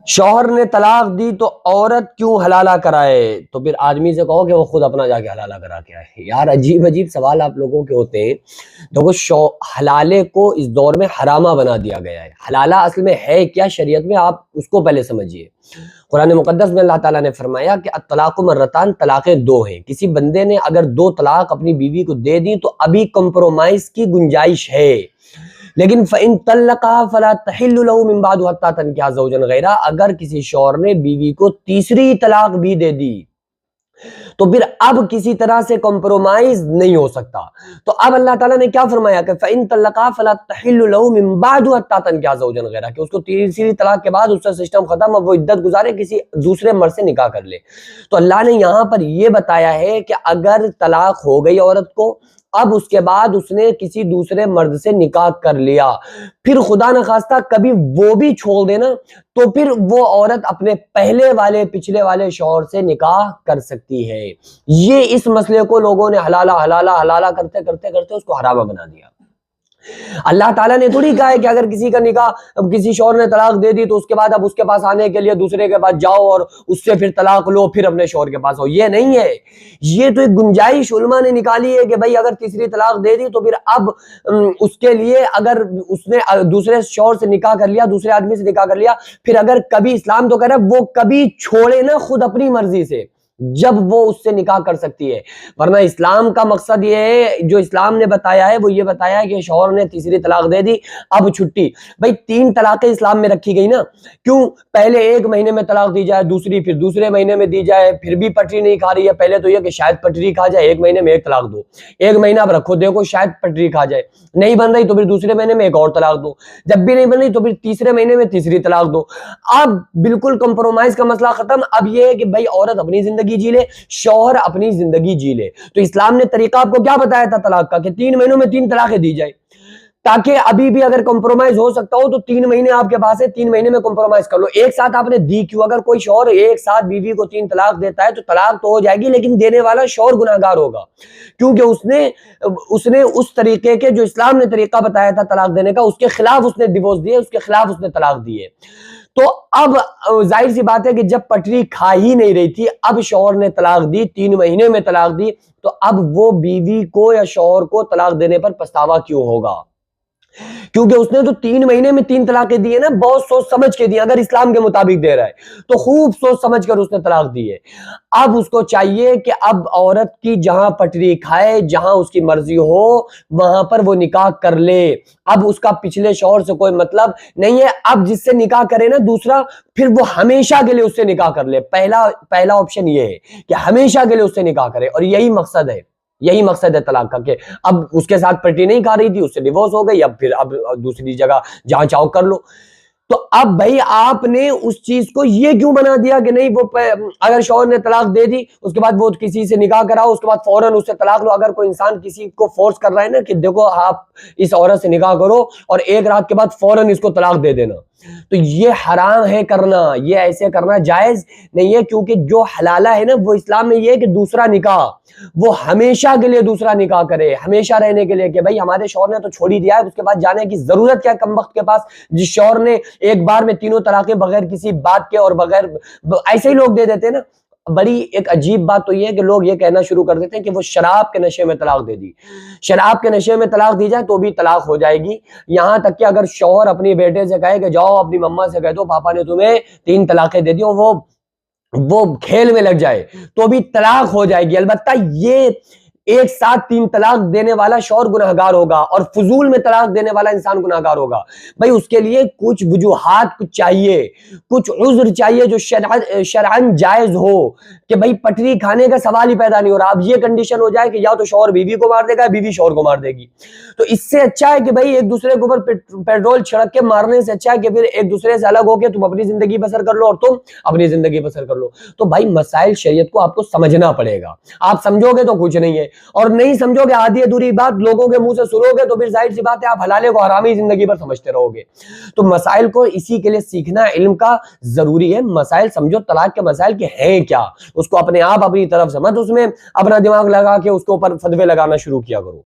شوہر نے طلاق دی تو عورت کیوں حلالہ کرائے؟ تو پھر آدمی سے کہو کہ وہ خود اپنا جا کے حلالہ کرا کے آئے۔ یار عجیب عجیب سوال آپ لوگوں کے ہوتے ہیں۔ دیکھو حلالے کو اس دور میں حرامہ بنا دیا گیا ہے۔ حلالہ اصل میں ہے کیا شریعت میں، آپ اس کو پہلے سمجھیے۔ قرآن مقدس میں اللہ تعالیٰ نے فرمایا کہ الطلاق مرتان، طلاقیں دو ہیں۔ کسی بندے نے اگر دو طلاق اپنی بیوی کو دے دی تو ابھی کمپرومائز کی گنجائش ہے، لیکن فَإِن طَلَّقَهَا فَلَا تَحِلُّ لَهُ مِن بَعْدُ حَتَّىٰ تَنكِحَ زَوْجًا غَيْرَهُ۔ اگر کسی شوہر نے بیوی کو تیسری طلاق بھی دے دی تو پھر اب کسی طرح سے کمپرومائز نہیں ہو سکتا۔ تو اب اللہ تعالیٰ نے کیا فرمایا کہ فَإِن طَلَّقَهَا فَلَا تَحِلُّ لَهُ مِن بَعْدُ حَتَّىٰ تَنكِحَ زَوْجًا غَيْرَهُ، کہ اس کو تیسری طلاق کے بعد اس کا سسٹم ختم، اب وہ عدت گزارے، کسی دوسرے مرد سے نکاح کر لے۔ تو اللہ نے یہاں پر یہ بتایا ہے کہ اگر طلاق ہو گئی عورت کو، اب اس کے بعد اس نے کسی دوسرے مرد سے نکاح کر لیا، پھر خدا نخواستہ کبھی وہ بھی چھوڑ دینا، تو پھر وہ عورت اپنے پچھلے والے شوہر سے نکاح کر سکتی ہے۔ یہ اس مسئلے کو لوگوں نے حلالہ کرتے اس کو حرامہ بنا دیا۔ اللہ تعالیٰ نے تھوڑی کہا ہے کہ اگر کسی کا نکاح، اب کسی شوہر نے طلاق دے دی تو اس کے بعد اب اس کے پاس آنے کے لیے دوسرے کے پاس جاؤ اور اس سے پھر طلاق لو، پھر اپنے شوہر کے پاس ہو، یہ نہیں ہے۔ یہ تو ایک گنجائش علماء نے نکالی ہے کہ بھائی اگر تیسری طلاق دے دی تو پھر اب اس کے لیے اگر اس نے دوسرے شوہر سے نکاح کر لیا، دوسرے آدمی سے نکاح کر لیا، پھر اگر کبھی اسلام تو کہہ رہا ہے وہ کبھی چھوڑے نا خود اپنی مرضی سے، جب وہ اس سے نکاح کر سکتی ہے۔ ورنہ اسلام کا مقصد یہ ہے، جو اسلام نے بتایا ہے وہ یہ بتایا ہے کہ شوہر نے تیسری طلاق دے دی، اب چھٹی۔ بھائی 3 طلاقیں اسلام میں رکھی گئی نا، کیوں؟ پہلے 1 مہینے میں طلاق دی جائے، دوسری پھر دوسرے مہینے میں دی جائے، پھر بھی پٹری نہیں کھا رہی ہے، پہلے تو یہ کہ شاید پٹری کھا جائے، 1 مہینے میں 1 طلاق دو، 1 مہینہ اب رکھو دیکھو شاید پٹری کھا جائے، نہیں بن رہی تو پھر دوسرے مہینے میں 1 اور طلاق دو، جب بھی نہیں بن رہی تو پھر تیسرے مہینے میں تیسری طلاق دو۔ اب بالکل کمپرومائز کا مسئلہ ختم، اب یہ ہے کہ بھائی عورت اپنی زندگی جی لے، شوہر اپنی زندگی جی لے۔ تو اسلام نے طریقہ آپ کو کیا بتایا تھا طلاق کا، کہ 3 مہینوں میں 3 طلاقیں دی جائے، تاکہ ابھی بھی اگر کمپرومائز ہو سکتا ہو تو 3 مہینے آپ کے پاس ہے، 3 مہینے میں کمپرومائز کر لو۔ ایک ساتھ آپ نے دی کیوں؟ اگر کوئی شوہر ایک ساتھ بیوی کو 3 طلاق دیتا ہے تو طلاق تو ہو جائے گی، لیکن دینے والا شوہر گناہگار ہوگا، کیونکہ اس نے اس طریقے کے جو اسلام نے طریقہ بتایا تھا طلاق دینے کا، اس کے خلاف اس نے ڈیورس دیے، اس کے خلاف اس نے طلاق دی ہے۔ تو اب ظاہر سی بات ہے کہ جب پٹری کھا ہی نہیں رہی تھی، اب شوہر نے طلاق دی، 3 مہینے میں طلاق دی، تو اب وہ بیوی کو یا شوہر کو طلاق دینے پر پچھتاوا کیوں ہوگا؟ کیونکہ اس نے تو 3 مہینے میں 3 طلاقیں دی ہے نا، بہت سوچ سمجھ کے دی، اگر اسلام کے مطابق دے رہا ہے تو خوب سوچ سمجھ کر اس نے طلاق دی ہے۔ اب اس کو چاہیے کہ اب عورت کی جہاں پٹری کھائے، جہاں اس کی مرضی ہو، وہاں پر وہ نکاح کر لے۔ اب اس کا پچھلے شوہر سے کوئی مطلب نہیں ہے، اب جس سے نکاح کرے نا دوسرا، پھر وہ ہمیشہ کے لیے اس سے نکاح کر لے۔ پہلا آپشن یہ ہے کہ ہمیشہ کے لیے اس سے نکاح کرے، اور یہی مقصد ہے طلاق کا، کہ اب اس کے ساتھ پٹی نہیں کھا رہی تھی، اس سے ڈیورس ہو گئی، اب دوسری جگہ جہاں چاہو کر لو۔ تو اب بھائی آپ نے اس چیز کو یہ کیوں بنا دیا کہ نہیں، وہ اگر شوہر نے طلاق دے دی، اس کے بعد وہ کسی سے نکاح کراؤ، اس کے بعد فوراً اس سے طلاق لو۔ اگر کوئی انسان کسی کو فورس کر رہا ہے نا کہ دیکھو آپ اس عورت سے نکاح کرو اور 1 رات کے بعد فوراً اس کو طلاق دے دینا، تو یہ حرام ہے کرنا، یہ ایسے کرنا جائز نہیں ہے، کیونکہ جو حلالہ ہے نا وہ اسلام میں یہ ہے کہ دوسرا نکاح وہ ہمیشہ کے لیے دوسرا نکاح کرے، ہمیشہ رہنے کے لیے، کہ بھائی ہمارے شوہر نے تو چھوڑ ہی دیا ہے، اس کے بعد جانے کی ضرورت کیا کم وقت کے پاس، جس شوہر نے ایک بار میں 3 طلاقیں بغیر کسی بات کے اور بغیر ایسے ہی لوگ دے دیتے ہیں نا۔ بڑی ایک عجیب بات تو یہ ہے کہ لوگ یہ کہنا شروع کر دیتے ہیں کہ وہ شراب کے نشے میں طلاق دے دی، شراب کے نشے میں طلاق دی جائے تو بھی طلاق ہو جائے گی، یہاں تک کہ اگر شوہر اپنی بیٹے سے کہے کہ جاؤ اپنی مما سے کہہ دو پاپا نے تمہیں 3 طلاقیں دے دی، اور وہ کھیل میں لگ جائے تو بھی طلاق ہو جائے گی۔ البتہ یہ ایک ساتھ 3 طلاق دینے والا شوہر گناہگار ہوگا، اور فضول میں طلاق دینے والا انسان گناہگار ہوگا۔ بھائی اس کے لیے کچھ وجوہات چاہیے، کچھ عذر چاہیے جو شرعاً جائز ہو، کہ بھائی پٹری کھانے کا سوال ہی پیدا نہیں ہو رہا، اب یہ کنڈیشن ہو جائے کہ یا تو شوہر بیوی کو مار دے گا، بیوی شوہر کو مار دے گی، تو اس سے اچھا ہے کہ بھائی ایک دوسرے کے اوپر پیٹرول چھڑک کے مارنے سے اچھا ہے کہ پھر ایک دوسرے سے الگ ہو کے تم اپنی زندگی بسر کر لو اور تم اپنی زندگی بسر کر لو۔ تو بھائی مسائل شریعت کو آپ کو سمجھنا پڑے گا، آپ سمجھو گے تو کچھ نہیں ہے، اور نہیں سمجھو گے آدھی ادھوری بات لوگوں کے منہ سے سنو گے تو پھر ظاہر سی بات ہے آپ حلالے کو حرامی زندگی پر سمجھتے رہو گے۔ تو مسائل کو اسی کے لیے سیکھنا علم کا ضروری ہے، مسائل سمجھو، طلاق کے مسائل کے ہیں کیا، اس کو اپنے آپ اپنی طرف سے مت اس میں اپنا دماغ لگا کے اس کے اوپر فتوے لگانا شروع کیا کرو۔